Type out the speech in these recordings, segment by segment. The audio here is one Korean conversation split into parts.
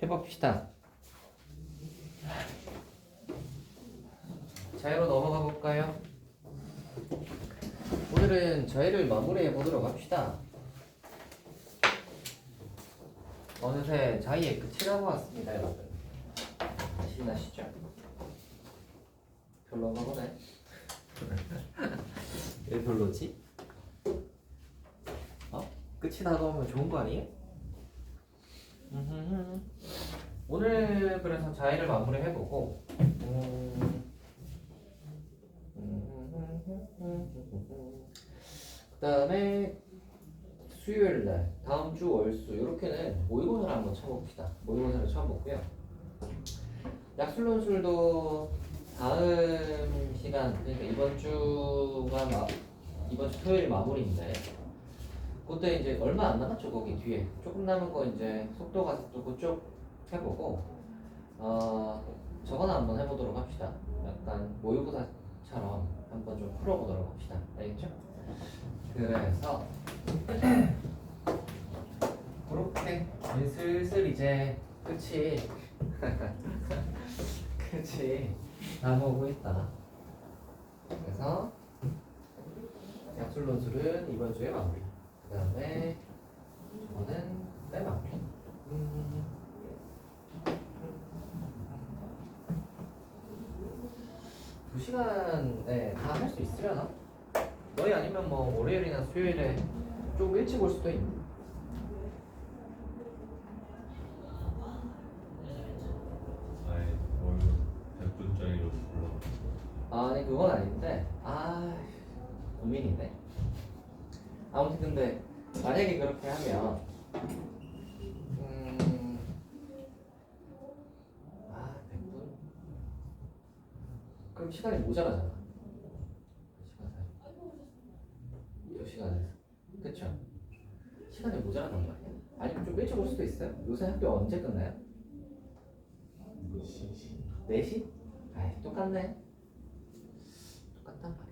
해봅시다. 자유로 넘어가 볼까요? 오늘은 자유를 마무리해 보도록 합시다. 어느새 자유의 끝이라고 왔습니다, 여러분. 신나시죠? 별로인가 보네. 왜 별로지? 끝이 다가오면 좋은 거 아니에요? 오늘 그래서 자의를 마무리해보고 그 다음에 수요일날 다음 주 월수 이렇게는 모의고사를 한번 쳐봅시다. 모의고사를 쳐보고요. 약술론술도 다음 시간, 그러니까 이번 주 토요일 마무리인데 그때 이제 얼마 안 남았죠. 거기 뒤에 조금 남은 거 이제 속도 가속도 그쪽 해보고 저거나 한번 해보도록 합시다. 약간 모의고사처럼 한번 좀 풀어보도록 합시다. 알겠죠? 그래서 그렇게 슬슬 이제 끝이 남아오고 있다. 그래서 약술론술은 이번 주에 마무리. 그 다음에 저거는 내 마무리. 2시간에 다 할 수 있으려나? 너희 아니면 뭐 월요일이나 수요일에 좀 일찍 올 수도 있고. 아예 뭘 100분짜리로 불러. 아니 그건 아닌데 고민이네. 아무튼 근데 만약에 그렇게 하면 100분? 그럼 시간이 모자라잖아. 이 시간에서 그쵸? 시간이 모자라단 말이야. 아니면 좀 일찍 올 수도 있어요. 요새 학교 언제 끝나요? 4시? 아이 똑같네. 똑같단 말이야.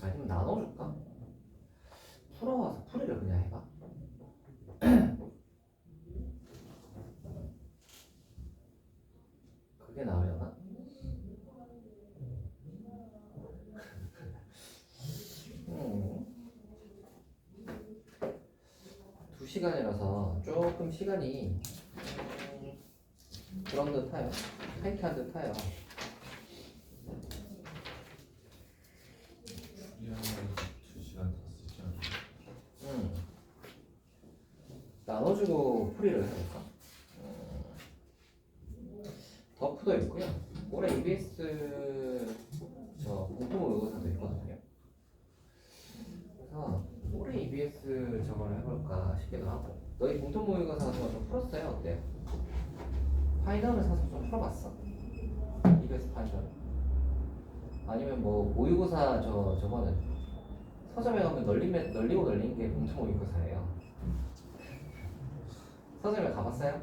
아니면 나눠줄까? 풀어와서 풀이를 그냥 해봐. 그게 나으려나? 2시간이라서 조금 시간이 그런 듯해요. 타이트한 듯해요. 풀이하면 2시간 다 쓰지 않나? 나눠주고 풀이를 해볼까? 더프도 있고요. 올해 EBS 저 공통 모의고사도 있거든요. 그래서 올해 EBS 저걸 해볼까 싶기도 하고. 너희 공통 모의고사 같은 거 좀 풀었어요? 어때요? 파이널을 사서 좀 풀어봤어? EBS 파이널? 아니면 뭐 모의고사 저거는 서점에 가면 널리고 널린 게 공통 모의고사예요. 서점에 가봤어요?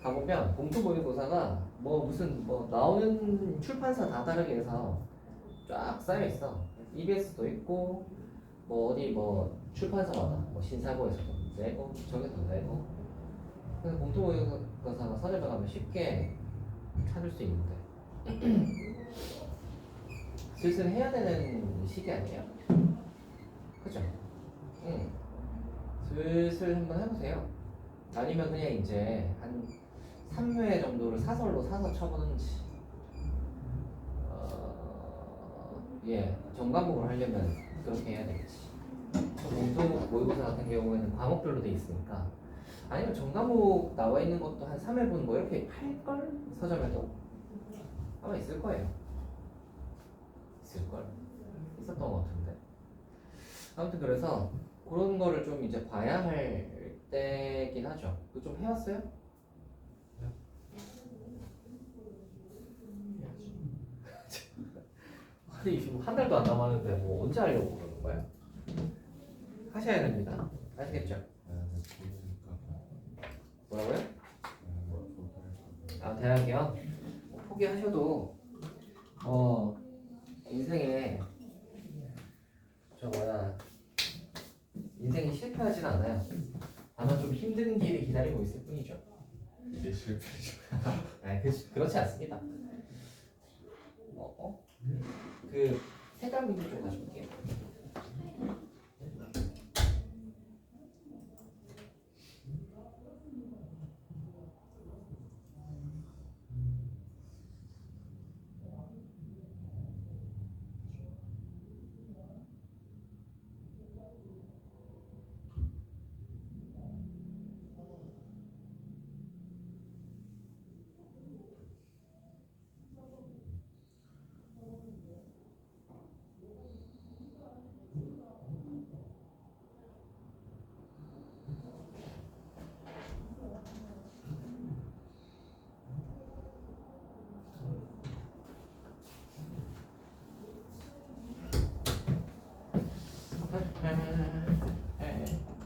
가보면 공통 모의고사가 뭐 무슨 뭐 나오는 출판사 다 다르게 해서 쫙 쌓여 있어. EBS도 있고 뭐 어디 뭐 출판사마다 뭐 신사고에서도 내고 저기서도 내고. 그래서 공통 모의고사가 서점에 가면 쉽게 찾을 수 있는데 슬슬 해야 되는 시기 아니에요? 그죠? 슬슬 한번 해보세요. 아니면 그냥 이제 한 3회 정도를 사설로 사서 쳐보는지. 전과목을 하려면 그렇게 해야 되겠지. 공통 모의고사 같은 경우에는 과목별로 돼 있으니까. 아니면 전과목 나와 있는 것도 한 3회분 뭐 이렇게 팔걸? 서점에도 아마 있을 거예요. 있을걸? 있었던 것 같은데. 아무튼 그래서 그런 거를 좀 이제 봐야 할 때긴 하죠. 그거 좀 해왔어요? 아니 지금 한 달도 안 남았는데 뭐 언제 하려고 그러는 거야? 하셔야 됩니다. 아시겠죠? 뭐라고요? 대학이요? 포기하셔도 인생에 인생이 실패하진 않아요. 다만 좀 힘든 길이 기다리고 있을 뿐이죠. 이게 실패죠. 그렇지 않습니다. 그 색깔 문제 좀 가져올게요.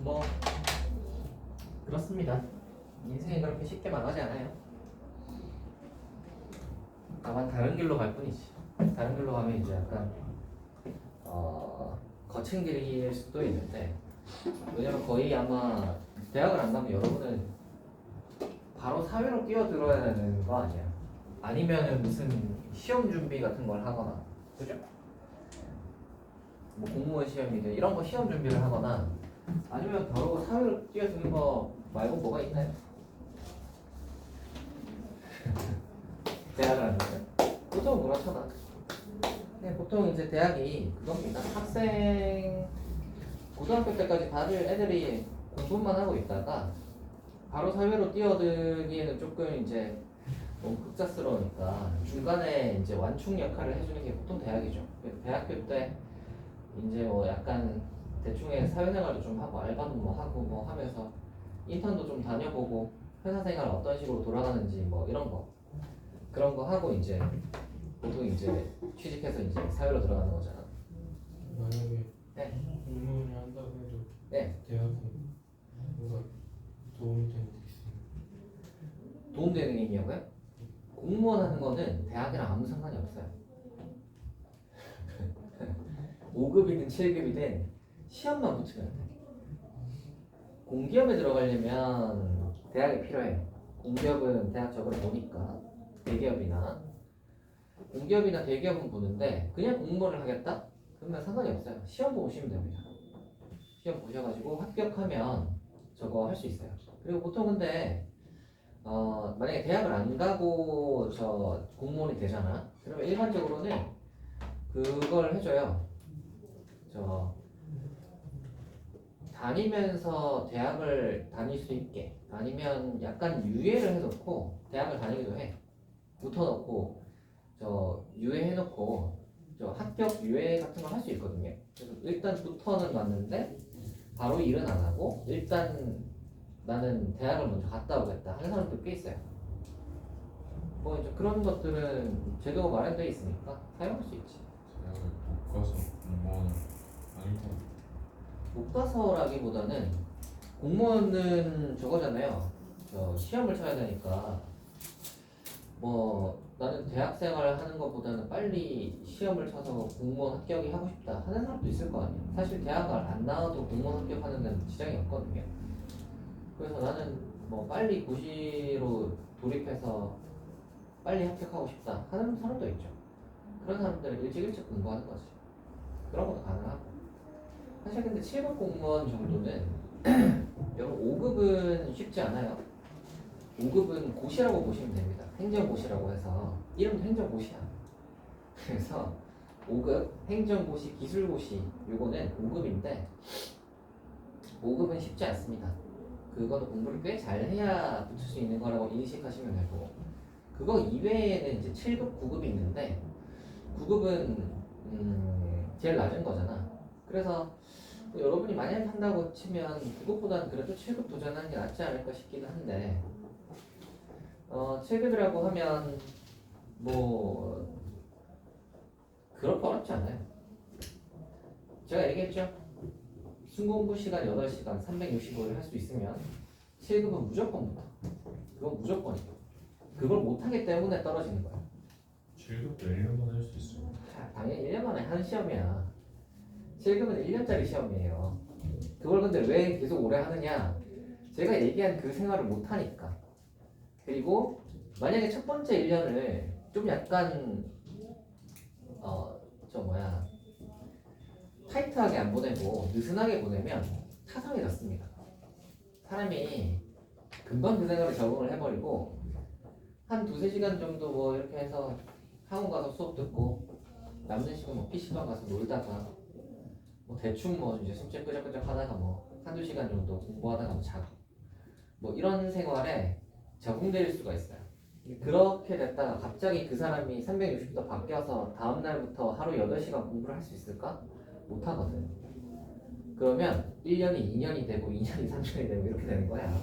뭐 그렇습니다. 인생이 그렇게 쉽게 망하지 않아요. 다만 다른 길로 갈 뿐이지. 다른 길로 가면 이제 약간 거친 길일 수도 있는데, 왜냐면 거의 아마 대학을 안 가면 여러분은 바로 사회로 뛰어들어야 되는 거 아니야? 아니면은 무슨 시험 준비 같은 걸 하거나, 그죠? 뭐 공무원 시험이든 이런 거 시험 준비를 하거나, 아니면 바로 사회로 뛰어드는 거 말고 뭐가 있나요? 대학을 안 가면 보통 그렇잖아. 네, 보통 이제 대학이 그겁니다. 학생 고등학교 때까지 다들 애들이 공부만 하고 있다가 바로 사회로 뛰어들기에는 조금 이제 너무 급작스러우니까 중간에 이제 완충 역할을 해주는 게 보통 대학이죠. 대학교 때 이제 뭐 약간 대충의 사회생활도 좀 하고 알바도 뭐 하고 뭐 하면서 인턴도 좀 다녀보고 회사 생활 어떤 식으로 돌아가는지 뭐 이런 거 그런 거 하고 이제 보통 이제 취직해서 이제 사회로 들어가는 거잖아. 만약에 네. 공무원을 한다고 해도 네. 대학은 뭔가 도움이 되는 게 있어요. 도움되는 게 있냐고요? 공무원 하는 거는 대학이랑 아무 상관이 없어요. 5급이든 7급이든 시험만 붙으면 돼. 공기업에 들어가려면 대학이 필요해. 공기업은 대학적으로 보니까 대기업이나 공기업이나 대기업은 보는데 그냥 공무원을 하겠다? 그러면 상관이 없어요. 시험 보시면 됩니다. 시험 보셔가지고 합격하면 저거 할 수 있어요. 그리고 보통 근데 만약에 대학을 안 가고 저 공무원이 되잖아. 그러면 일반적으로는 그걸 해줘요. 저 다니면서 대학을 다닐 수 있게 아니면 약간 유예를 해놓고 대학을 다니기도 해. 붙어놓고 저 유예해놓고 저 합격 유예 같은 걸 할 수 있거든요. 그래서 일단 붙어는 놨는데 바로 일은 안 하고 일단 나는 대학을 먼저 갔다 오겠다 하는 사람들 꽤 있어요. 뭐 이제 그런 것들은 제도가 마련되어 있으니까 사용할 수 있지. 대학을 못 가서 공무원은 아니고 못 가서라기보다는 공무원은 저거잖아요. 저 시험을 쳐야 되니까 뭐 나는 대학생활 하는 것보다는 빨리 시험을 쳐서 공무원 합격이 하고 싶다 하는 사람도 있을 거 아니에요. 사실 대학을 안 나와도 공무원 합격하는 데는 지장이 없거든요. 그래서 나는 뭐 빨리 고시로 돌입해서 빨리 합격하고 싶다 하는 사람도 있죠. 그런 사람들은 일찍 공부하는 거지. 그런 것도 가능하고. 사실 근데 7급 공무원 정도는 여러분 5급은 쉽지 않아요. 5급은 고시라고 보시면 됩니다. 행정고시라고 해서 이름도 행정고시야. 그래서 5급 행정고시 기술고시 요거는 5급인데 5급은 쉽지 않습니다. 그거는 공부를 꽤 잘해야 붙을 수 있는 거라고 인식하시면 되고 그거 이외에는 이제 7급, 9급이 있는데 9급은 제일 낮은 거잖아. 그래서 뭐 여러분이 만약에 한다고 치면 9급보다는 그래도 7급 도전하는 게 낫지 않을까 싶기도 한데 7급이라고 하면 뭐 그렇게 어렵지 않아요. 제가 얘기했죠. 순공부 시간 8시간 365일 할 수 있으면 7급은 무조건 붙어. 그건 무조건이고 그걸 못하기 때문에 떨어지는 거야. 7급도 1년만 할 수 있어요. 당연히 1년 만에 하는 시험이야. 7급은 1년짜리 시험이에요. 그걸 근데 왜 계속 오래 하느냐? 제가 얘기한 그 생활을 못 하니까. 그리고 만약에 첫 번째 1년을 좀 약간 저 뭐야 타이트하게 안 보내고 느슨하게 보내면 타성해졌습니다. 사람이 금방 그 생활에 적응을 해버리고 한 두세 시간 정도 뭐 이렇게 해서 학원 가서 수업 듣고 남는 시간 뭐 PC방 가서 놀다가 뭐 대충 뭐 이제 숙제 끄적끄적 하다가 뭐 한두 시간 정도 공부하다가 뭐 자고 뭐 이런 생활에 적응될 수가 있어요. 그렇게 됐다가 갑자기 그 사람이 360도 바뀌어서 다음 날부터 하루 8시간 공부를 할 수 있을까? 못 하거든. 그러면 1년이 2년이 되고 2년이 3년이 되고 이렇게 되는 거야.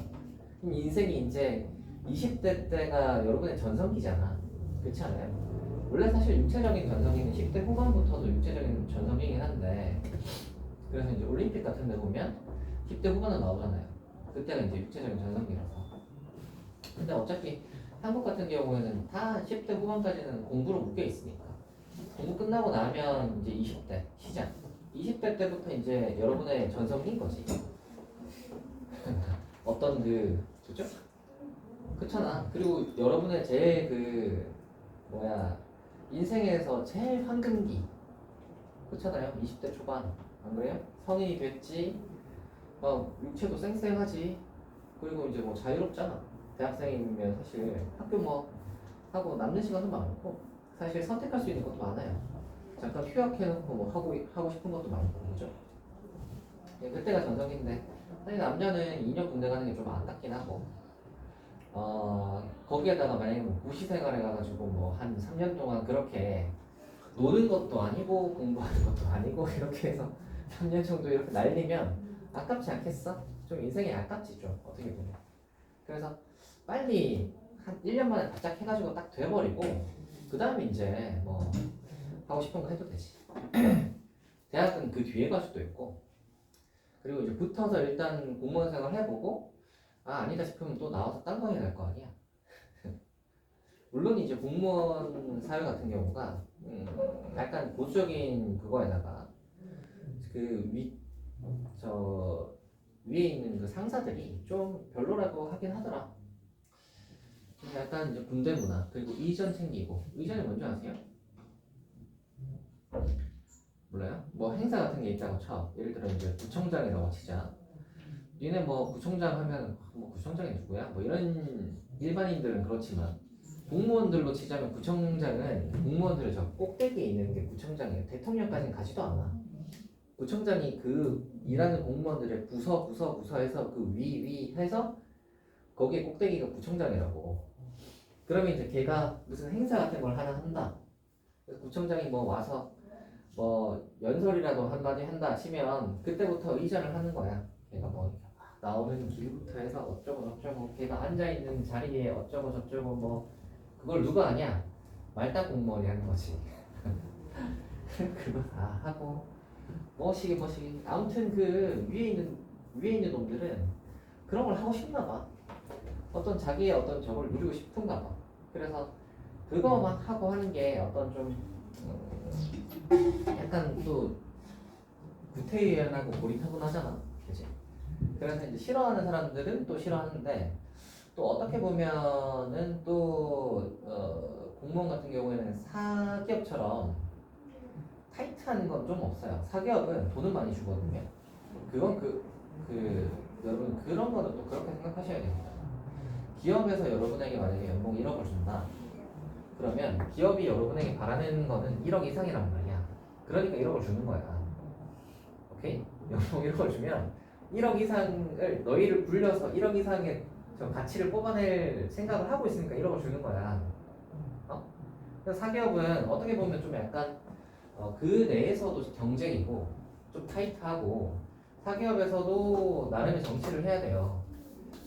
그럼 인생이 이제 20대 때가 여러분의 전성기잖아. 그렇지 않아요? 원래 사실 육체적인 전성기는 10대 후반부터도 육체적인 전성기긴 한데 그래서 이제 올림픽 같은 데 보면 10대 후반은 나오잖아요. 그때가 이제 육체적인 전성기라서. 근데 어차피 한국 같은 경우에는 다 10대 후반까지는 공부로 묶여 있으니까 공부 끝나고 나면 이제 20대 시작. 20대 때부터 이제 여러분의 전성기인 거지. 어떤 그죠? 그렇잖아. 그리고 여러분의 제일 인생에서 제일 황금기 그렇잖아요. 20대 초반 안 그래요? 성인이 됐지. 막 육체도 쌩쌩하지. 그리고 이제 뭐 자유롭잖아. 대학생이면 사실 학교 뭐 하고 남는 시간도 많고 사실 선택할 수 있는 것도 많아요. 잠깐 휴학해놓고 뭐 하고 싶은 것도 많고 그죠? 예, 그때가 전성기인데 사실 남자는 2년 군대 가는 게 좀 아깝긴 하고 거기에다가 만약에 뭐 고시 생활에 가가지고 뭐 한 3년 동안 그렇게 노는 것도 아니고 공부하는 것도 아니고 이렇게 해서 3년 정도 이렇게 날리면 아깝지 않겠어? 좀 인생이 아깝지 좀 어떻게 보면. 그래서 빨리 한 1년 만에 바짝 해가지고 딱 돼버리고 그 다음에 이제 뭐 하고 싶은 거 해도 되지. 대학은 그 뒤에 갈 수도 있고 그리고 이제 붙어서 일단 공무원 생활 해보고 아니다 싶으면 또 나와서 딴 거 해야 될 거 아니야. 물론 이제 공무원 사회 같은 경우가 약간 보수적인 그거에다가 위에 있는 그 상사들이 좀 별로라고 하긴 하더라. 약간 이제 군대 문화 그리고 의전 챙기고 의전이 뭔지 아세요? 몰라요? 뭐 행사 같은 게 있다고 쳐. 예를 들어 이제 구청장이라고 치자. 니네 뭐 구청장 하면 뭐 구청장이 누구야? 뭐 이런 일반인들은 그렇지만 공무원들로 치자면 구청장은 공무원들의 저 꼭대기에 있는 게 구청장이에요. 대통령까지는 가지도 않아. 구청장이 그 일하는 공무원들의 부서에서 그 위 해서 거기에 꼭대기가 구청장이라고. 그러면 이제 걔가 무슨 행사 같은 걸 하나 한다. 그래서 구청장이 뭐 와서 뭐 연설이라도 한마디 한다 치면 그때부터 의전을 하는 거야. 걔가 뭐 나오는 길부터 해서 어쩌고 걔가 앉아있는 자리에 어쩌고 저쩌고 뭐 그걸 누가 아냐? 말단 공무원이 하는 거지. 그거 다 하고 뭐시기 아무튼 그 위에 있는 놈들은 그런 걸 하고 싶나 봐. 어떤 자기의 어떤 저걸 누리고 싶은가 봐. 그래서 그거 막 하고 하는 게 어떤 좀 약간 또 구태의연하고 고리타분하잖아. 그치? 그래서 이제 싫어하는 사람들은 또 싫어하는데 또 어떻게 보면은 또 공무원 같은 경우에는 사기업처럼 타이트한 건 좀 없어요. 사기업은 돈을 많이 주거든요. 그건 여러분 그런 거는 또 그렇게 생각하셔야 됩니다. 기업에서 여러분에게 만약에 연봉 1억을 준다. 그러면 기업이 여러분에게 바라는 거는 1억 이상이란 말이야. 그러니까 1억을 주는 거야. 오케이? 연봉 1억을 주면 1억 이상을 너희를 굴려서 1억 이상의 저 가치를 뽑아낼 생각을 하고 있으니까 1억을 주는 거야. 그래서 사기업은 어떻게 보면 좀 약간 그 내에서도 경쟁이고 좀 타이트하고 사기업에서도 나름의 정치를 해야 돼요.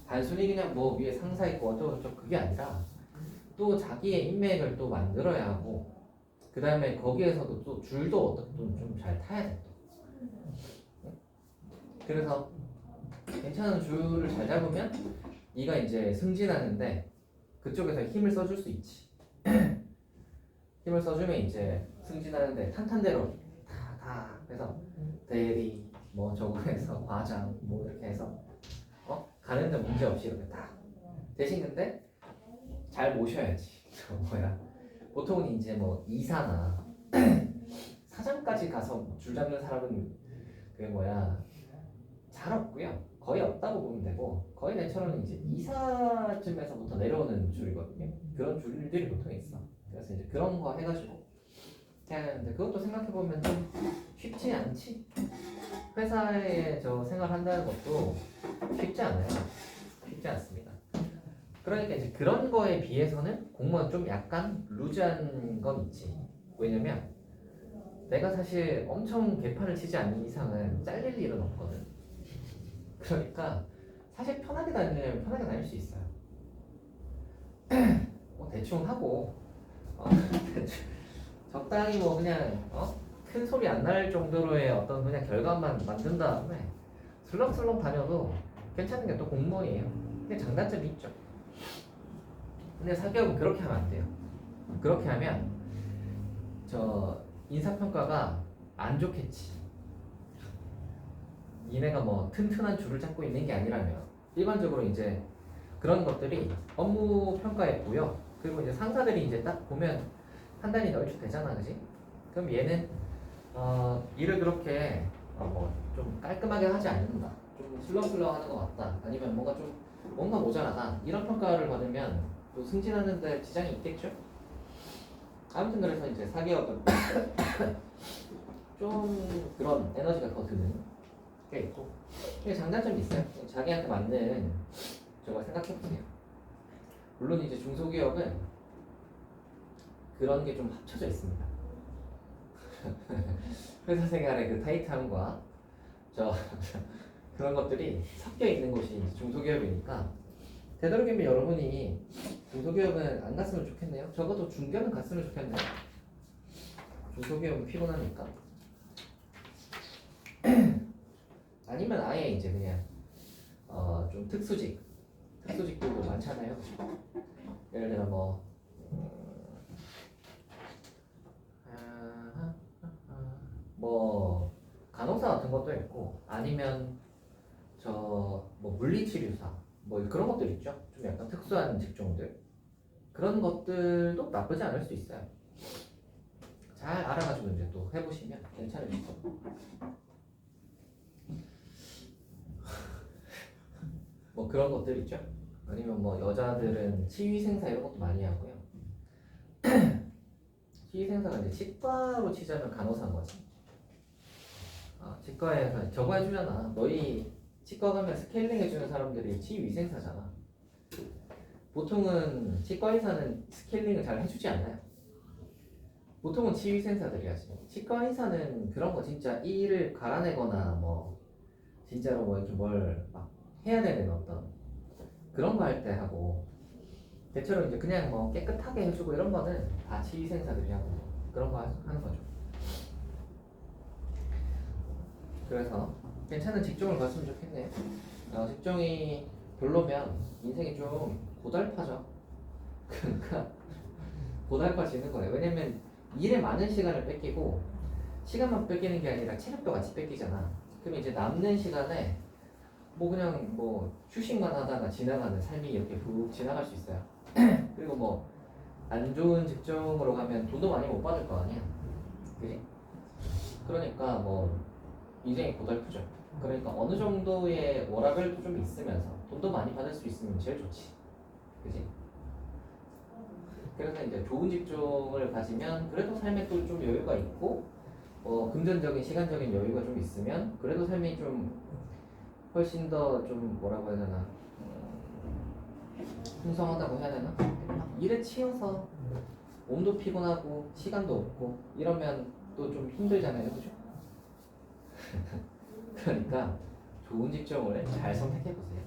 단순히 그냥 뭐 위에 상사 있고 어쩌고저쩌고 그게 아니라 또 자기의 인맥을 또 만들어야 하고 그 다음에 거기에서도 또 줄도 어떻게 좀 잘 타야 돼 또. 그래서 괜찮은 줄을 잘 잡으면 네가 이제 승진하는데 그쪽에서 힘을 써줄 수 있지. 힘을 써주면 이제 승진하는데 탄탄대로 다 그래서 대리, 뭐 저거에서 과장 뭐 이렇게 해서 가는데 문제 없이 이렇게 딱 대신 근데 잘 모셔야지. 저 뭐야 보통은 이제 뭐 이사나 사장까지 가서 줄 잡는 사람은 그 뭐야 잘 없고요. 거의 없다고 보면 되고 거의 내처럼 이제 이사쯤에서부터 내려오는 줄이거든요. 그런 줄들이 보통 있어. 그래서 이제 그런 거 해가지고 해야 되는데 그것도 생각해 보면 좀 쉽지 않지. 회사에 저 생활한다는 것도 쉽지 않아요. 쉽지 않습니다. 그러니까 이제 그런 거에 비해서는 공무원 좀 약간 루즈한 건 있지. 왜냐면 내가 사실 엄청 개판을 치지 않는 이상은 잘릴 일은 없거든. 그러니까 사실 편하게 다니려면 편하게 다닐 수 있어요. 뭐 대충 하고 대충 적당히 뭐 그냥 큰 소리 안 날 정도로의 어떤 그냥 결과만 만든 다음에 슬렁슬렁 다녀도 괜찮은 게 또 공무원이에요. 근데 장단점이 있죠. 근데 사기업은 그렇게 하면 안 돼요. 그렇게 하면 저 인사평가가 안 좋겠지. 니네가 뭐 튼튼한 줄을 잡고 있는 게 아니라면 일반적으로 이제 그런 것들이 업무 평가에 보여. 그리고 이제 상사들이 이제 딱 보면 판단이 얼추 되잖아, 그지? 그럼 얘는 일을 그렇게 뭐 좀 깔끔하게 하지 않는다. 좀 슬렁슬렁 하는 것 같다. 아니면 뭔가 모자라다. 이런 평가를 받으면 또 승진하는데 지장이 있겠죠? 아무튼 그래서 이제 사기업은 좀 그런 에너지가 더 드는 게 있고 근데 장단점이 있어요. 자기한테 맞는 저걸 생각해보세요. 물론 이제 중소기업은 그런 게 좀 합쳐져 있습니다. 회사 생활의 그 타이트함과 그런 것들이 섞여 있는 곳이 이제 중소기업이니까 되도록이면 여러분이 중소기업은 안 갔으면 좋겠네요. 적어도 중견은 갔으면 좋겠네요. 중소기업은 피곤하니까. 아니면 아예 이제 그냥 좀 특수직도 많잖아요. 예를 들어 뭐 간호사 같은 것도 있고 아니면 뭐 물리치료사 뭐 그런 것들 있죠. 좀 약간 특수한 직종들 그런 것들도 나쁘지 않을 수 있어요. 잘 알아가지고 이제 또 해보시면 괜찮을 수 있어요. 뭐 그런 것들 있죠. 아니면 뭐 여자들은 치위생사 이런 것도 많이 하고요. 치위생사가 이제 치과로 치자면 간호사인 거지. 치과에서 저거 해주잖아. 너희 치과 가면 스케일링 해주는 사람들이 치위생사잖아. 보통은 치과 의사는 스케일링을 잘 해주지 않아요. 보통은 치위생사들이 하지. 치과 의사는 그런 거 진짜 이를 갈아내거나 뭐 진짜로 뭐 이렇게 뭘 막 해야 되는 어떤 그런 거 할 때 하고 대체로 이제 그냥 뭐 깨끗하게 해주고 이런 거는 다 치위생사들이 하고 그런 거 하는 거죠. 그래서 괜찮은 직종을 갔으면 좋겠네요. 직종이 별로면 인생이 좀 고달파져. 그러니까 고달파지는 거예요. 왜냐면 일에 많은 시간을 뺏기고 시간만 뺏기는 게 아니라 체력도 같이 뺏기잖아. 그럼 이제 남는 시간에 뭐 그냥 뭐 휴식만 하다가 지나가는 삶이 이렇게 훅 지나갈 수 있어요. 그리고 뭐 안 좋은 직종으로 가면 돈도 많이 못 받을 거 아니야. 그지? 그러니까 뭐 인생이 고달프죠. 그러니까 어느 정도의 워라밸도 좀 있으면서 돈도 많이 받을 수 있으면 제일 좋지. 그지? 그래서 이제 좋은 직종을 가지면 그래도 삶에 또 좀 여유가 있고 금전적인 시간적인 여유가 좀 있으면 그래도 삶이 좀 훨씬 더 좀 뭐라고 해야 되나 풍성하다고 해야 되나? 막 일에 치여서 몸도 피곤하고 시간도 없고 이러면 또 좀 힘들잖아요. 그죠? 그러니까 좋은 직종을 잘 선택해 보세요.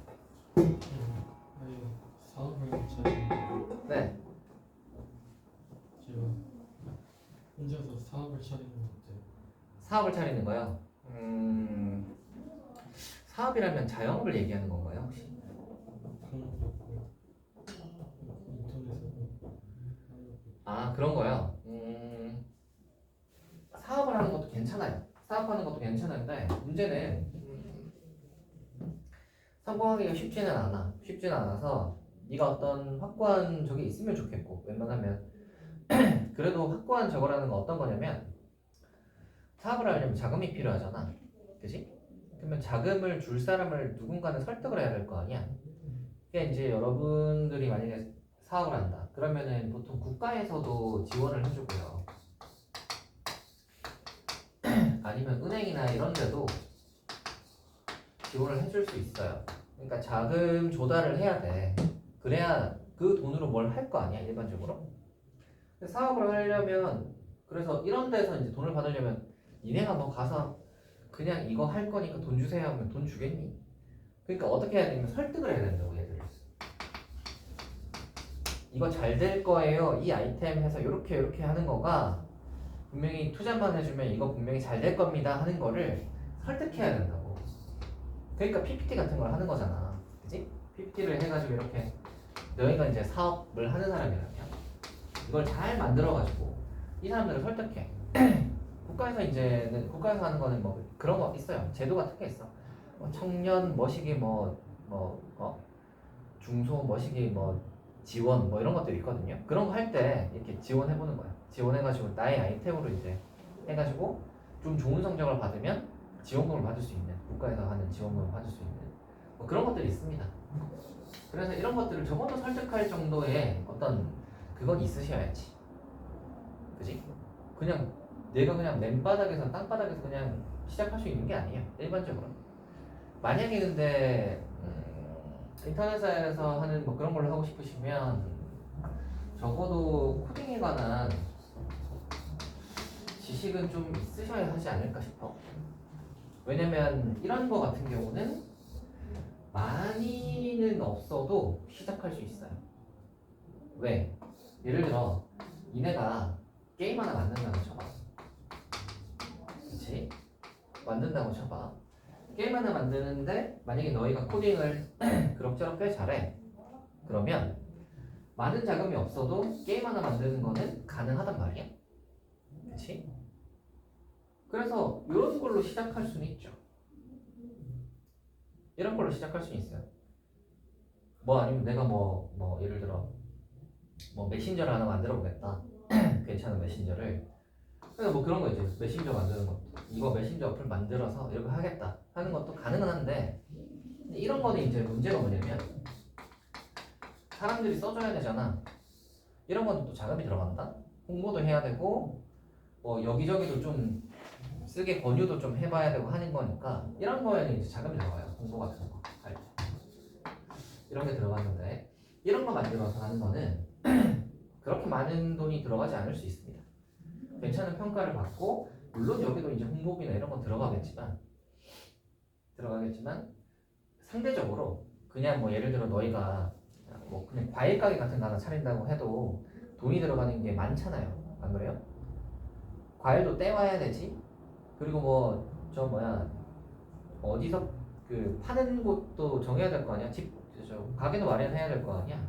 아니 사업을 차리는 네. 제가 혼자서 사업을 차리는 건 어때요? 사업을 차리는 거요. 사업이라면 자영업을 얘기하는 건가요, 혹시? 그런 것도 있고 인터넷에서 그런 거요. 사업을 하는 것도 괜찮아요. 사업하는 것도 괜찮은데 문제는 성공하기가 쉽지는 않아. 쉽지는 않아서 네가 어떤 확고한 적이 있으면 좋겠고 웬만하면 그래도 확고한 저거라는 건 어떤 거냐면 사업을 하려면 자금이 필요하잖아. 그지? 그러면 자금을 줄 사람을 누군가는 설득을 해야 될 거 아니야. 그러니까 이제 여러분들이 만약에 사업을 한다. 그러면은 보통 국가에서도 지원을 해주고요. 아니면 은행이나 이런 데도 지원을 해줄 수 있어요. 그러니까 자금 조달을 해야 돼. 그래야 그 돈으로 뭘 할 거 아니야, 일반적으로. 근데 사업을 하려면 그래서 이런 데서 이제 돈을 받으려면 니네가 뭐 가서 그냥 이거 할 거니까 돈 주세요 하면 돈 주겠니? 그러니까 어떻게 해야 되냐면 설득을 해야 된다고 얘들을. 이거 잘 될 거예요. 이 아이템 해서 이렇게 하는 거가 분명히 투자만 해주면 이거 분명히 잘 될 겁니다 하는 거를 설득해야 된다고. 그러니까 PPT 같은 걸 하는 거잖아. 그지? PPT를 해가지고 이렇게 너희가 이제 사업을 하는 사람이라면 이걸 잘 만들어가지고 이 사람들을 설득해. 국가에서 이제는 국가에서 하는 거는 뭐 그런 거 있어요. 제도 같은 게 있어. 청년 머시기 중소 머시기 지원 이런 것들이 있거든요. 그런 거 할 때 이렇게 지원해 보는 거야. 지원해가지고 나의 아이템으로 이제 해가지고 좀 좋은 성적을 받으면 지원금을 받을 수 있는 국가에서 하는 지원금을 받을 수 있는 뭐 그런 것들이 있습니다. 그래서 이런 것들을 적어도 설득할 정도의 어떤 그건 있으셔야지. 그지? 그냥 내가 그냥 맨바닥에서 땅바닥에서 그냥 시작할 수 있는 게 아니에요. 일반적으로. 만약에 근데 인터넷에서 하는 뭐 그런 걸로 하고 싶으시면 적어도 코딩에 관한 지식은 좀 있으셔야 하지 않을까 싶어. 왜냐면 이런 거 같은 경우는 많이는 없어도 시작할 수 있어요. 왜? 예를 들어 니네가 게임 하나 만든다고 쳐봐. 그치? 만든다고 쳐봐. 게임 하나 만드는데 만약에 너희가 코딩을 그럭저럭 꽤 잘해. 그러면 많은 자금이 없어도 게임 하나 만드는 거는 가능하단 말이야. 그치? 그래서 이런 걸로 시작할 수는 있죠. 이런 걸로 시작할 수는 있어요. 아니면 내가 예를 들어 메신저를 하나 만들어 보겠다. 괜찮은 메신저를. 그래서 그런 거 있죠. 메신저 만드는 것도. 이거 메신저 어플 만들어서 이렇게 하겠다 하는 것도 가능은 한데 이런 거는 이제 문제가 뭐냐면 사람들이 써줘야 되잖아. 이런 건 또 자금이 들어간다. 홍보도 해야 되고 여기저기도 좀 쓰게 권유도 좀 해봐야 되고 하는 거니까 이런 거에는 이제 자금이 들어가요. 홍보 같은 거 할 때. 이런 게 들어가는데 이런 거 만들어서 하는 거는 그렇게 많은 돈이 들어가지 않을 수 있습니다. 괜찮은 평가를 받고 물론 여기도 이제 홍보비나 이런 건 들어가겠지만 상대적으로 그냥 예를 들어 너희가 그냥 과일 가게 같은 거 하나 차린다고 해도 돈이 들어가는 게 많잖아요. 안 그래요? 과일도 떼와야 되지. 그리고 어디서 파는 곳도 정해야 될 거 아니야. 가게도 마련해야 될 거 아니야.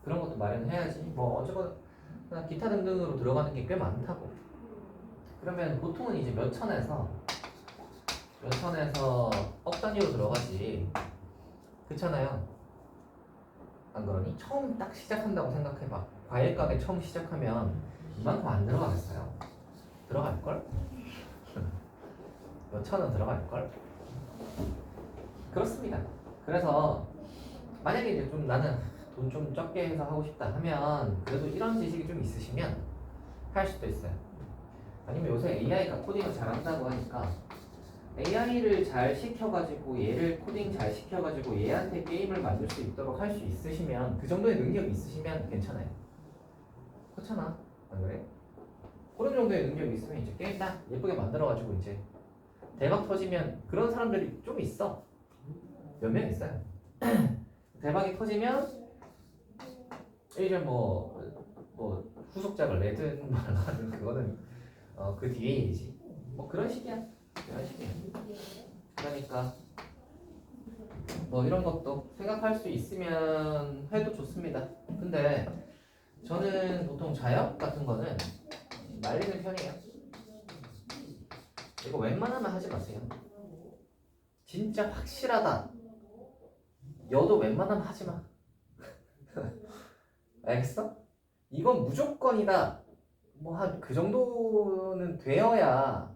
그런 것도 마련해야지. 어쩌거나 기타 등등으로 들어가는 게 꽤 많다고. 그러면 보통은 이제 몇 천에서 억 단위로 들어가지. 그렇잖아요. 안 그러니? 처음 딱 시작한다고 생각해봐. 과일 가게 처음 시작하면 이만큼 안 들어가겠어요? 들어갈걸? 몇 천은 들어갈걸? 그렇습니다. 그래서 만약에 이제 좀 나는 돈 좀 적게 해서 하고 싶다 하면 그래도 이런 지식이 좀 있으시면 할 수도 있어요. 아니면 요새 AI가 코딩을 잘한다고 하니까 AI를 잘 시켜가지고 얘를 코딩 잘 시켜가지고 얘한테 게임을 만들 수 있도록 할 수 있으시면 그 정도의 능력이 있으시면 괜찮아요. 그렇잖아. 안 그래? 그런 정도의 능력이 있으면 이제 게임 딱 예쁘게 만들어가지고 이제 대박 터지면 그런 사람들이 좀 있어. 몇 명 있어요. 대박이 터지면 이제 후속작을 내든 말하든 그거는 그 뒤에 일이지. 그런 식이야. 그러니까 이런 것도 생각할 수 있으면 해도 좋습니다. 근데 저는 보통 자역 같은 거는 말리는 편이에요. 이거 웬만하면 하지 마세요. 진짜 확실하다. 여도 웬만하면 하지 마. 알겠어? 이건 무조건이다. 뭐 한 그 정도는 되어야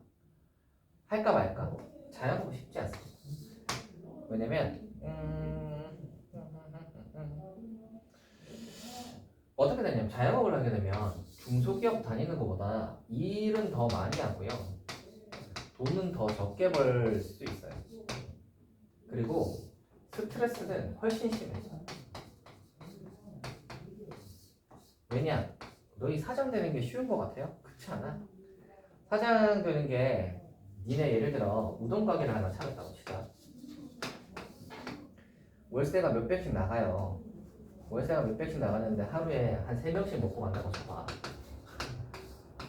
할까 말까. 자연하고 쉽지 않습니다. 왜냐면 어떻게 되냐면 자영업을 하게 되면 중소기업 다니는 것보다 일은 더 많이 하고요. 돈은 더 적게 벌 수 있어요. 그리고 스트레스는 훨씬 심해져. 왜냐? 너희 사장 되는 게 쉬운 것 같아요? 그렇지 않아? 사장 되는 게 니네 예를 들어 우동 가게를 하나 차렸다고 치자. 월세가 몇백씩 나가요. 월세가 몇백씩 나가는데 하루에 한 3명씩 먹고 간다고 쳐봐.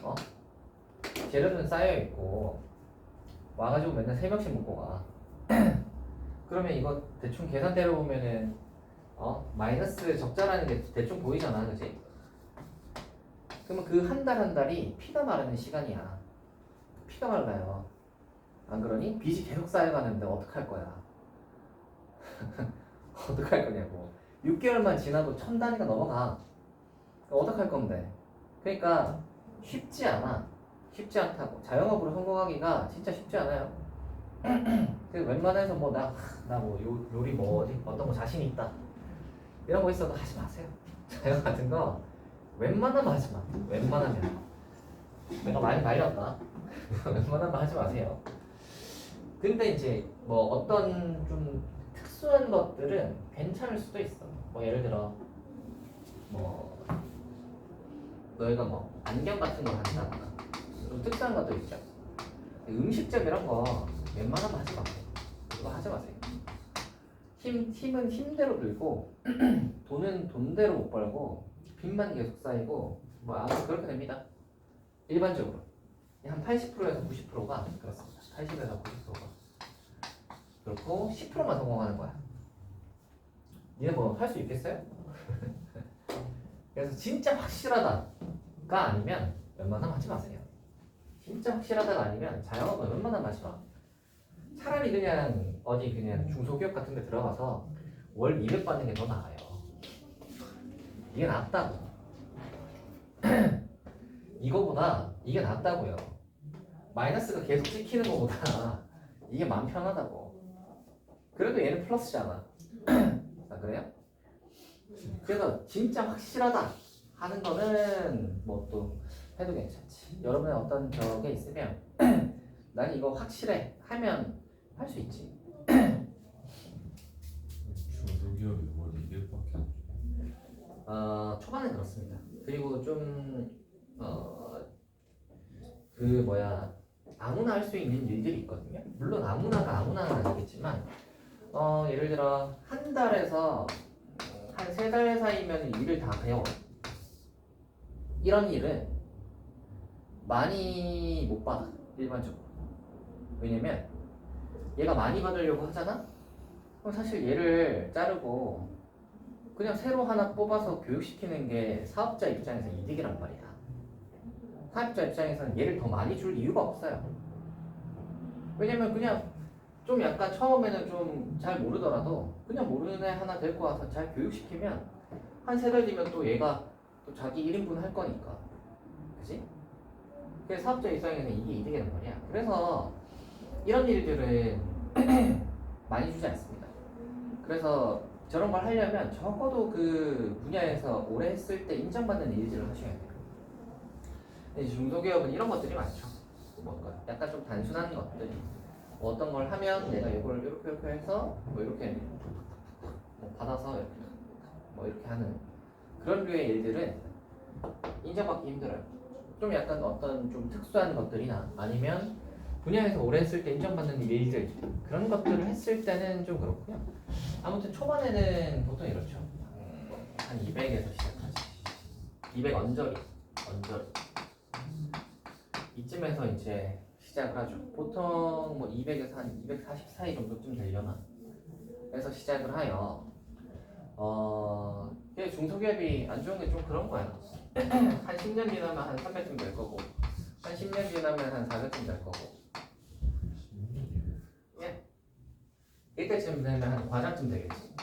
어? 재료는 쌓여있고 와가지고 맨날 3명씩 먹고 가. 그러면 이거 대충 계산대로 보면은 마이너스 적자라는 게 대충 보이잖아, 그치? 그러면 그 한 달 한 달이 피가 마르는 시간이야. 피가 말라요. 안 그러니? 빚이 계속 쌓여가는데 어떡할 거야? 어떡할 거냐고. 6개월만 지나도 1000단위가 넘어가. 어떡할 건데? 그러니까 쉽지 않아. 쉽지 않다고. 자영업으로 성공하기가 진짜 쉽지 않아요. 그 웬만해서 뭐 나 뭐 요리 뭐 어떤 거 자신 있다 이런 거 있어도 하지 마세요. 자영업 같은 거 웬만하면 하지 마. 웬만하면. 내가 많이 말렸다. 웬만하면 하지 마세요. 근데 이제 뭐 어떤 좀 특수한 것들은 괜찮을 수도 있어. 뭐 예를 들어 뭐 너희가 뭐 안경 같은 걸 한다거나 좀 특수한 것도 있죠. 음식점 이런 거 웬만하면 하지 마세요. 그거 하지 마세요. 힘은 힘대로 들고 돈은 돈대로 못 벌고 빚만 계속 쌓이고 뭐 아무튼 그렇게 됩니다. 일반적으로 한 80%에서 90%가 그렇습니다. 80에서 90%가 그렇고 10%만 성공하는 거야. 니네 뭐 할 수 있겠어요? 그래서 진짜 확실하다가 아니면 웬만하면 하지 마세요. 진짜 확실하다가 아니면 자영업은 웬만하면 하지 마. 차라리 그냥 어디 그냥 중소기업 같은 데 들어가서 월 200 받는 게 더 나아요. 이게 낫다고. 이거보다 이게 낫다고요. 마이너스가 계속 찍히는 것보다 이게 마음 편하다고. 그래도 얘는 플러스잖아. 아, 그래요? 그래서 진짜 확실하다 하는 거는 뭐 또 해도 괜찮지. 여러분의 어떤 적에 있으면 난 이거 확실해 하면 할 수 있지. 중소기업이 월 200밖에 안 줘. 초반에 그렇습니다. 그리고 좀 아무나 할 수 있는 일들이 있거든요. 물론 아무나가 아무나는 아니겠지만 예를 들어 한 달에서 한 3달 사이면 일을 다 배워. 이런 일은 많이 못 받아, 일반적으로. 왜냐면 얘가 많이 받으려고 하잖아? 그럼 사실 얘를 자르고 그냥 새로 하나 뽑아서 교육시키는 게 사업자 입장에서 이득이란 말이야. 사업자 입장에서는 얘를 더 많이 줄 이유가 없어요. 왜냐면 그냥 좀 약간 처음에는 좀 잘 모르더라도 그냥 모르는 애 하나 데리고 와서 잘 교육시키면 한 3달 뒤면 또 얘가 또 자기 1인분 할 거니까. 그치? 그래서 사업자 입장에는 이게 이득이란 말이야. 그래서 이런 일들은 많이 주지 않습니다. 그래서 저런 걸 하려면 적어도 그 분야에서 오래 했을 때 인정받는 일들을 하셔야 돼요. 근데 중소기업은 이런 것들이 많죠. 뭔가 약간 좀 단순한 것들이 뭐 어떤 걸 하면 내가 이걸 이렇게 해서 뭐 이렇게 뭐 받아서 이렇게 뭐 이렇게 하는 그런 류의 일들은 인정받기 힘들어요. 좀 약간 어떤 좀 특수한 것들이나 아니면 분야에서 오래 했을 때 인정받는 일들 그런 것들을 했을 때는 좀 그렇고요. 아무튼 초반에는 보통 이렇죠. 한 200에서 시작하지. 200 언저리 이쯤에서 이제 시작을 하죠. 보통 뭐 200에서 한 240 사이 정도쯤 되려나 해서 시작을 하여 이게 중소기업이 안 좋은 게 좀 그런 거야. 한 10년 지나면 한 300쯤 될 거고 한 10년 지나면 한 400쯤 될 거고. 예. 이때쯤 되면 한 과장쯤 되겠지.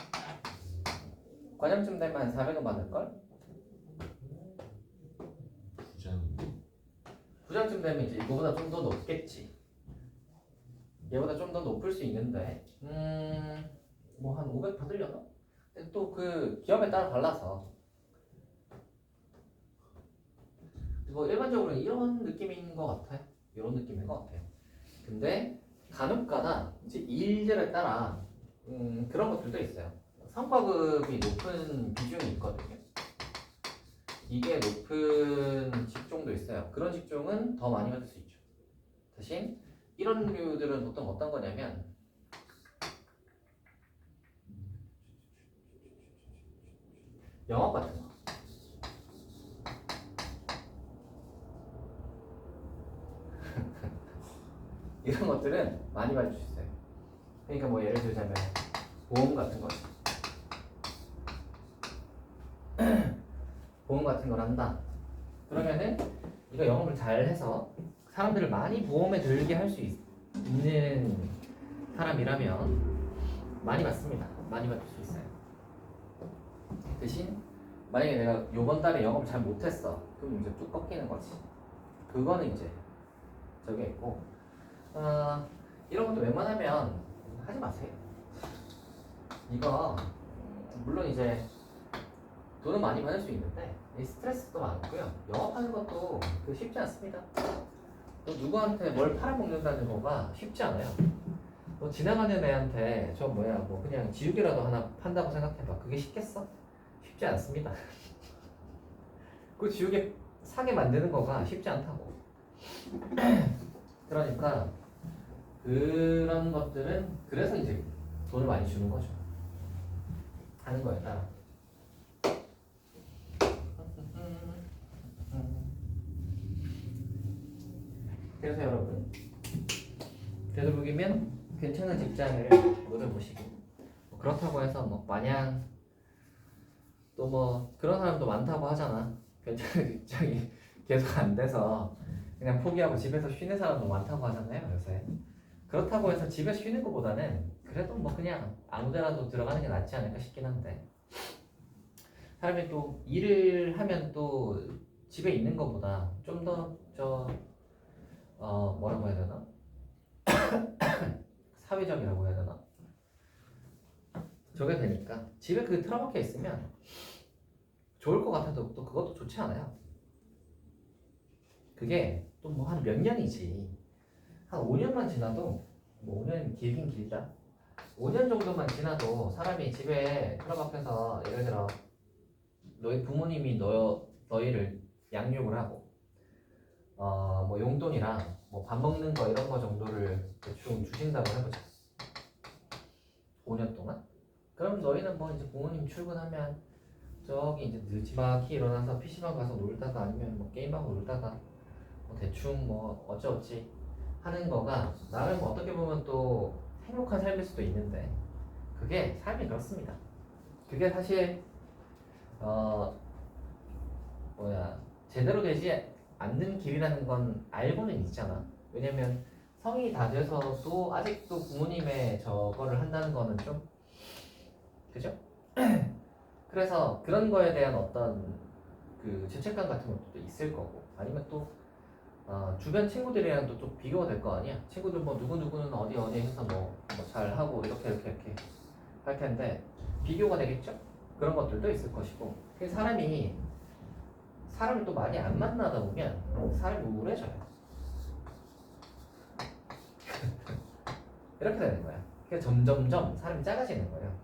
과장쯤 되면 한 400은 받을걸? 부자는 부장쯤 되면 이제 이거보다 좀 더 높겠지. 얘보다 좀 더 높을 수 있는데 뭐 한 500 받으려나? 근데 또 그 기업에 따라 달라서 뭐 일반적으로 이런 느낌인 것 같아요. 이런 느낌인 것 같아요. 근데 간혹가다 이제 일들에 따라 그런 것들도 있어요. 성과급이 높은 비중이 있거든요. 이게 높은 직종도 있어요. 그런 직종은 더 많이 받을 수 있죠. 대신 이런 류들은 보통 어떤 거냐면 영업 같은 거. 이런 것들은 많이 받을 수 있어요. 그러니까 뭐 예를 들자면 보험 같은 거. 보험 같은 걸 한다. 그러면은 이거 영업을 잘 해서 사람들을 많이 보험에 들게 할 수 있는 사람이라면 많이 받습니다. 많이 받을 수 있어요. 대신 만약에 내가 요번 달에 영업을 잘 못했어. 그럼 이제 뚝 꺾이는 거지. 그거는 이제 저게 있고 이런 것도 웬만하면 하지 마세요. 이거 물론 이제 돈은 많이 받을 수 있는데 이 스트레스도 많고요. 영업하는 것도 그 쉽지 않습니다. 또 누구한테 뭘 팔아먹는다는 거가 쉽지 않아요. 뭐 지나가는 애한테 저 뭐야 뭐 그냥 지우개라도 하나 판다고 생각해봐. 그게 쉽겠어? 쉽지 않습니다. 그 지우개 사게 만드는 거가 쉽지 않다고. 그러니까 그런 것들은 그래서 이제 돈을 많이 주는 거죠. 하는 거에 따라. 그래서 여러분 되도록이면 괜찮은 직장을 노려보시고 뭐 그렇다고 해서 뭐 마냥 또 뭐 그런 사람도 많다고 하잖아. 괜찮은 직장이 계속 안 돼서 그냥 포기하고 집에서 쉬는 사람도 많다고 하잖아요 요새. 그렇다고 해서 집에서 쉬는 것보다는 그래도 뭐 그냥 아무데라도 들어가는 게 낫지 않을까 싶긴 한데 사람이 또 일을 하면 또 집에 있는 것보다 좀 더 뭐라고 해야 되나? 사회적이라고 해야 되나? 저게 되니까 집에 그 틀어박혀 있으면 좋을 것 같아도 또 그것도 좋지 않아요. 그게 또 뭐 한 몇 년이지 한 5년만 지나도 뭐 5년이면 길긴 길다 5년 정도만 지나도 사람이 집에 틀어박혀서 예를 들어 너희 부모님이 너희를 양육을 하고 뭐 용돈이랑 뭐 밥 먹는 거 이런 거 정도를 대충 주신다고 해보자 5년 동안 그럼 너희는 뭐 이제 부모님 출근하면 저기 이제 늦지막히 일어나서 PC방 가서 놀다가 아니면 뭐 게임하고 놀다가 뭐 대충 뭐 어찌어찌 하는 거가 나름 어떻게 보면 또 행복한 삶일 수도 있는데 그게 삶이 그렇습니다. 그게 사실 제대로 되지 않는 길이라는 건 알고는 있잖아. 왜냐면 성인이 다 돼서도 아직도 부모님의 저거를 한다는 거는 좀 그죠? 그래서 그런 거에 대한 어떤 그 죄책감 같은 것도 있을 거고 아니면 또 주변 친구들이랑도 좀 비교가 될 거 아니야. 친구들 뭐 누구누구는 어디 해서 뭐 잘하고 이렇게 할 텐데 비교가 되겠죠? 그런 것들도 있을 것이고 그래서 사람을 또 많이 안 만나다 보면 사람이 우울해져요. 이렇게 되는 거야. 그래서 점점점 사람이 작아지는 거예요.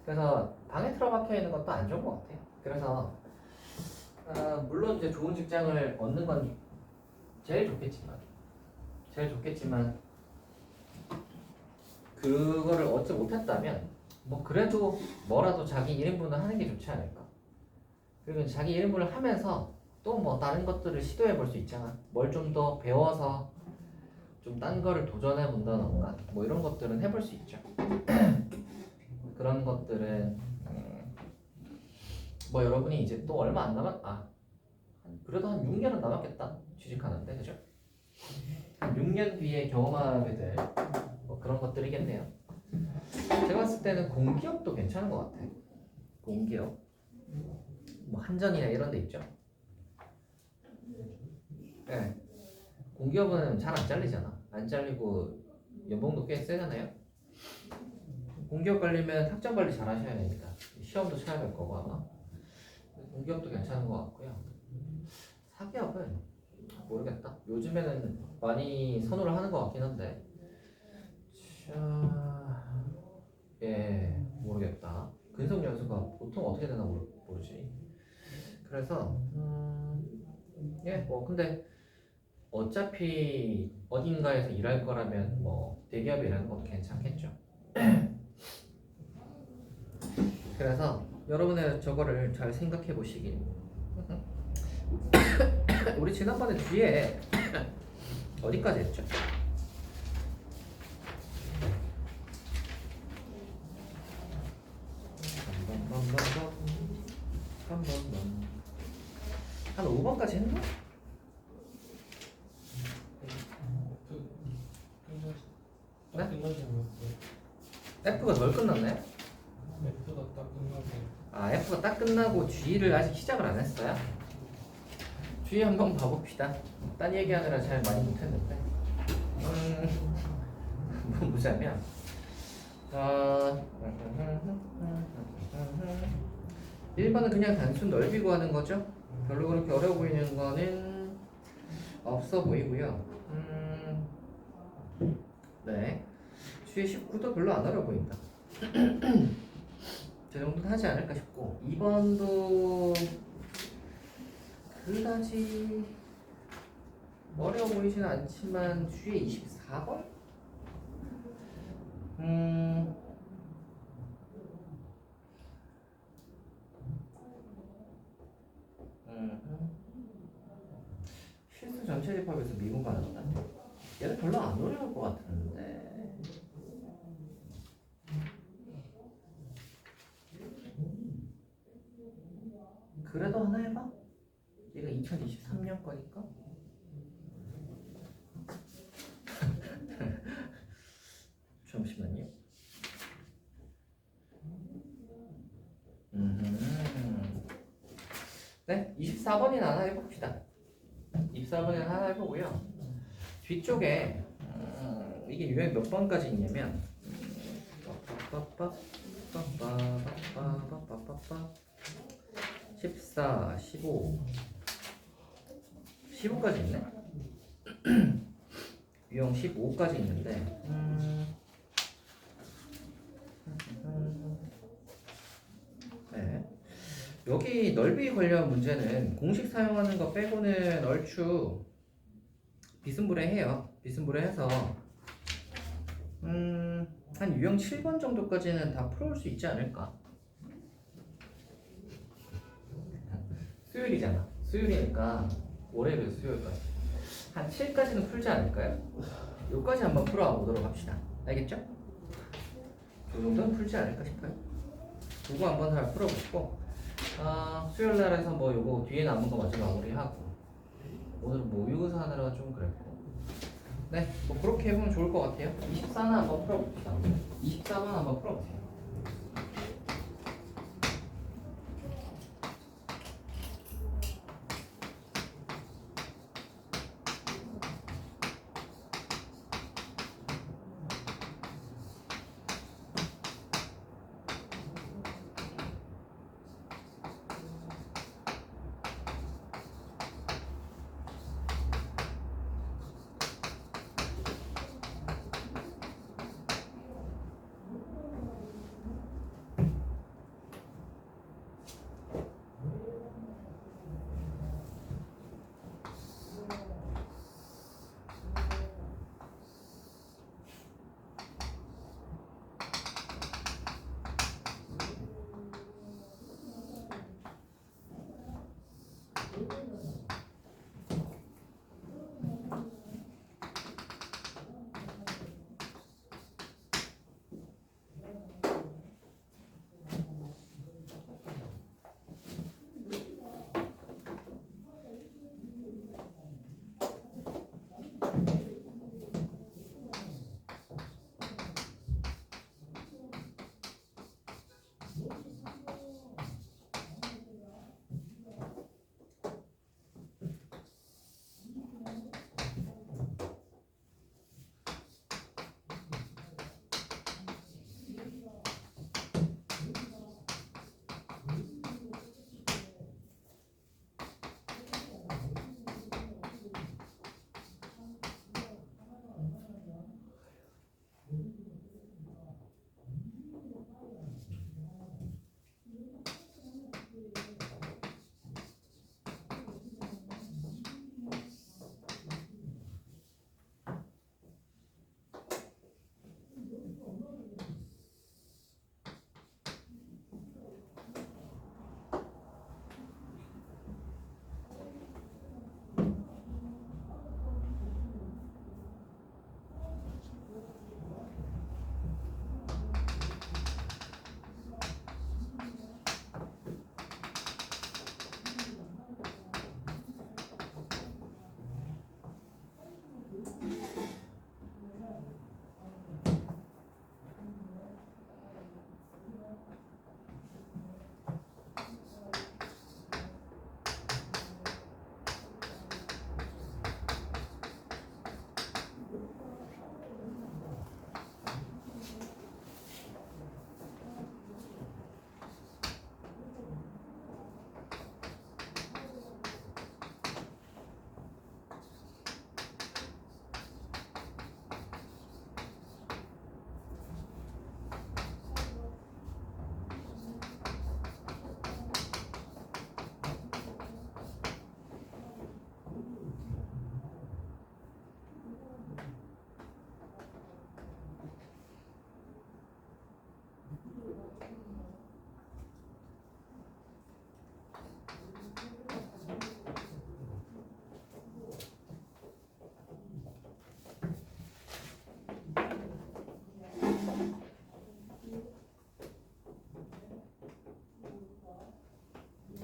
그래서 방에 틀어박혀 있는 것도 안 좋은 것 같아요. 그래서 물론 이제 좋은 직장을 얻는 건 제일 좋겠지만 그거를 얻지 못했다면 뭐 그래도 뭐라도 자기 1인분을 하는 게 좋지 않을까. 그리고 자기 1인분을 하면서 또 뭐 다른 것들을 시도해 볼 수 있잖아. 뭘 좀 더 배워서 좀 딴 거를 도전해 본다던가 뭐 이런 것들은 해볼 수 있죠. 그런 것들은 뭐 여러분이 이제 또 얼마 안 그래도 한 6년은 남았겠다 취직하는데 그죠? 한 6년 뒤에 경험하게 될 뭐 그런 것들이겠네요. 제가 봤을 때는 공기업도 괜찮은 것 같아. 공기업 뭐 한전이나 이런 데 있죠. 네. 공기업은 잘 안 잘리잖아. 안 잘리고 연봉도 꽤 세잖아요. 공기업 관리면 학점 관리 잘 하셔야 됩니다. 시험도 쳐야 될 거고 아마. 공기업도 괜찮은 것 같고요. 사기업은 모르겠다. 요즘에는 많이 선호를 하는 것 같긴 한데. 자, 예, 모르겠다. 근속 연수가 보통 어떻게 되나 모르지. 그래서 예, 뭐 근데 어차피 어딘가에서 일할 거라면 뭐 대기업에 일하는 것도 괜찮겠죠. 그래서 여러분의 저거를 잘 생각해 보시길. 우리 지난번에 뒤에 어디까지 했죠? 한 5번까지 했나? 딱 끝나지 않았어요. F가 덜 끝났나요? F가 딱 끝나고 아, F가 딱 끝나고 G를 아직 시작을 안 했어요? G 한번 봐봅시다. 딴 얘기하느라 잘 많이 못했는데 뭐 보자면 1번은 그냥 단순 넓이 구하는 거죠. 별로 그렇게 어려워 보이는 거는 없어 보이고요. 네, G의 19도 별로 안 어려워 보인다. 저 정도는 하지 않을까 싶고 2번도 그다지 어려워 보이지는 않지만 G의 24번? 실수 전체 집합에서 미분 가능하다. 얘는 별로 안 어려울 것 같은데. 그래도 하나 해봐. 얘가 2023년 거니까. 잠시만요. 네, 24번이나 하나 해봅시다. 24번에 하나 해보고요. 뒤쪽에 이게 유형 몇 번까지 있냐면 14, 15, 15까지 있네. 유형 15까지 있는데 네. 여기 넓이 관련 문제는 공식 사용하는 거 빼고는 얼추 비스무리해요. 비스무리해서 한 유형 7번 정도까지는 다 풀어올 수 있지 않을까? 수요일이잖아. 수요일이니까 월요일 수요일까지 한 7까지는 풀지 않을까요? 여기까지 한번 풀어보도록 합시다. 알겠죠? 이 정도는 풀지 않을까 싶어요. 그거 한번 잘 풀어보시고 수요일 날에서 뭐 요거 뒤에 남은 거 마저 마무리하고 오늘은 모의고사 하느라 좀 그랬고 네, 뭐 그렇게 해보면 좋을 것 같아요. 24는 한번 풀어봅시다. 24번 한번 풀어보세요.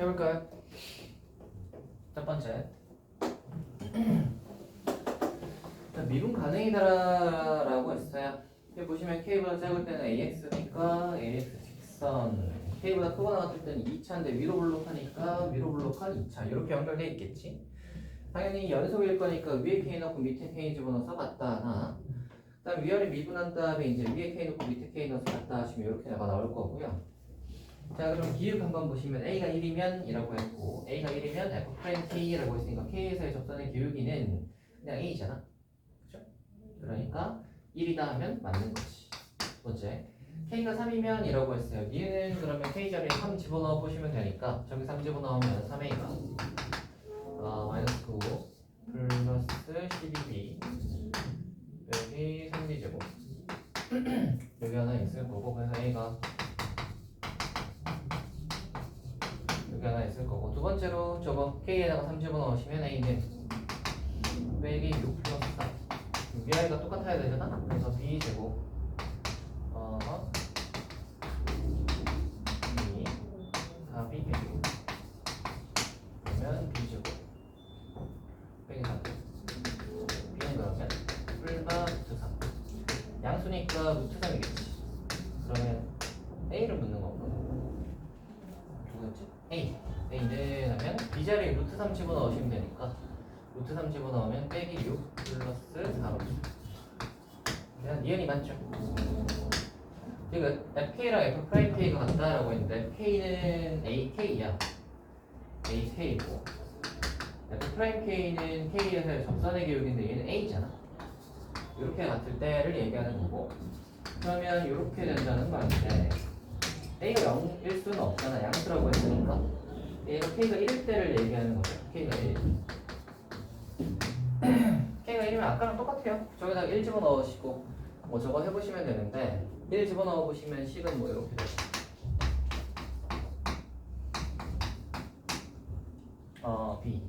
해볼까요? 첫 번째. 자, 미분 가능이다라고 했어요. 여기 보시면 k보다 작을 때는 ax니까 ax 직선, k보다 크거나 같을 때는 2차인데 위로 블록하니까 위로 블록한 2차 이렇게 연결돼 있겠지. 당연히 연속일 거니까 위에 k 넣고 밑에 k 집어넣어서 같다 하나. 그다음 위아래 미분한 다음에 이제 위에 k 넣고 밑에 k 넣어서 같다 하시면 이렇게 나올 거고요. 자, 그럼 기억 한번 보시면 a가 1이면 이라고 했고 a가 1이면 f'k라고 했으니까 k에서의 접선의 기울기는 그냥 a잖아. 그죠? 그러니까 1이다 하면 맞는 거지. 두 번째, k가 3이면 이라고 했어요. 얘는 그러면 k 자리에 3 집어넣어 보시면 되니까 저기 3 집어넣으면 3a가 마이너스 9 플러스 12b 여기 3b제곱 여기 하나 있을 거고, 그래서 a가 여기 하나 있을 거고, 두 번째로 저거 k에다가 3 집어넣으시면 a는 빼기 6 플러스 4 위아래가 똑같아야 되잖아. 그래서 b제곱 b 답이 b제곱 그러면 b제곱 빼기 4 b는 그러면 뿔과 루트 3 양수니까 루트 3이겠지. 그러면 a를 묻는 거고, 누구였지? a는 하면 b자리에 루트 3 집어넣으시면 되니까 루트 3 집어넣으면 빼기 6 플러스 4로 그냥 니은이 맞죠? 그러니까 fk랑 f'k가 같다라고 했는데 fk는 ak야 ak고 f'k는 k에서 접선의 기울기인데 얘는 a잖아. 이렇게 같을 때를 얘기하는 거고, 그러면 이렇게 된다는 말인데 a가 0일 수는 없잖아. 양수라고 했으니까 얘가 k가 1일 때를 얘기하는 거죠. k가 1. k가 1이면 아까랑 똑같아요. 저기다가 1 집어넣으시고 뭐 저거 해보시면 되는데 1 집어넣어보시면 식은 뭐 이렇게 되죠. b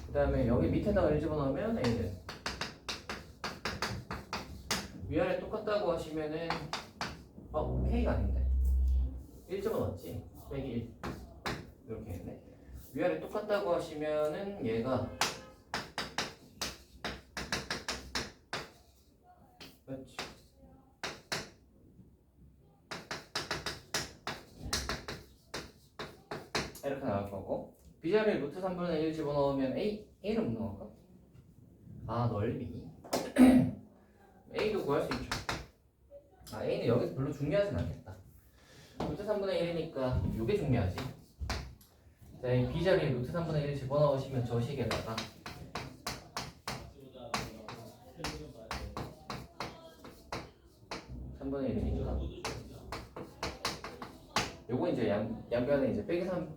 그 다음에 여기 밑에다가 1 집어넣으면 a는 위아래 똑같다고 하시면은 k가 아닌데 1 집어넣었지 빼기 1 이렇게 했네. 위아래 똑같다고 하시면은 얘가 그렇지. 이렇게 나올 거고, b자리에 루트 3분의 1 집어넣으면 a를 묻는 건가? 넓이 a도 구할 수 있죠. a는 여기서 별로 중요하진 않겠다. 루트 3분의 1이니까 이게 중요하지. 자, 이 b자리에 루트 3분의 1 집어넣으시면 저 식에다가 분의 1이니까 요거 이제 양변에 이제 빼기 3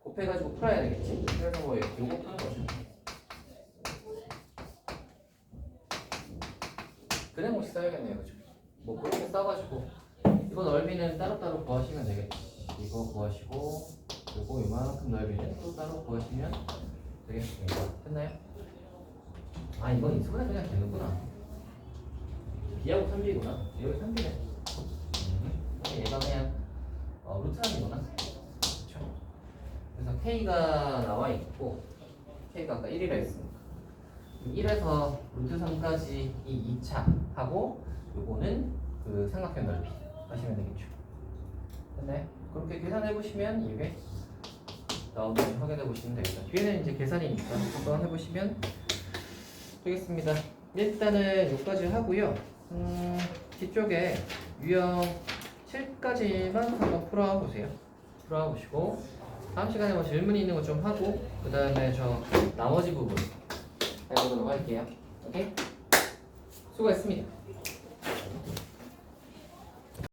곱해가지고 풀어야 되겠지. 그래서 뭐 요거 푸는 거죠. 그냥 못 써야겠네요, 그죠? 뭐 그렇게 써가지고 이거 넓이는 따로따로 구하시면 되겠지. 이거 구하시고 요거 요만큼 넓이는 또 따로 구하시면 되겠습니다. 됐나요? 이건 이수분해 그냥 되는구나. B하고 3B구나. 여기 3B네. 얘가 그냥 루트 3이구나. 그렇죠? 그래서 K가 나와 있고, K가 아까 1이라 했으니까 1에서 루트 3까지 이 2차 하고 요거는 그 삼각형 넓이 하시면 되겠죠. 됐나요? 그렇게 계산해 보시면 이게 나오는지 확인해 보시면 되겠다. 뒤에는 이제 계산이니까 한번 해보시면 되겠습니다. 일단은 여기까지 하고요. 뒤쪽에 유형 7까지만 한번 풀어보세요. 풀어보시고 다음 시간에 뭐 질문이 있는 거 좀 하고 그 다음에 저 나머지 부분 해보도록 할게요. 오케이? 수고했습니다.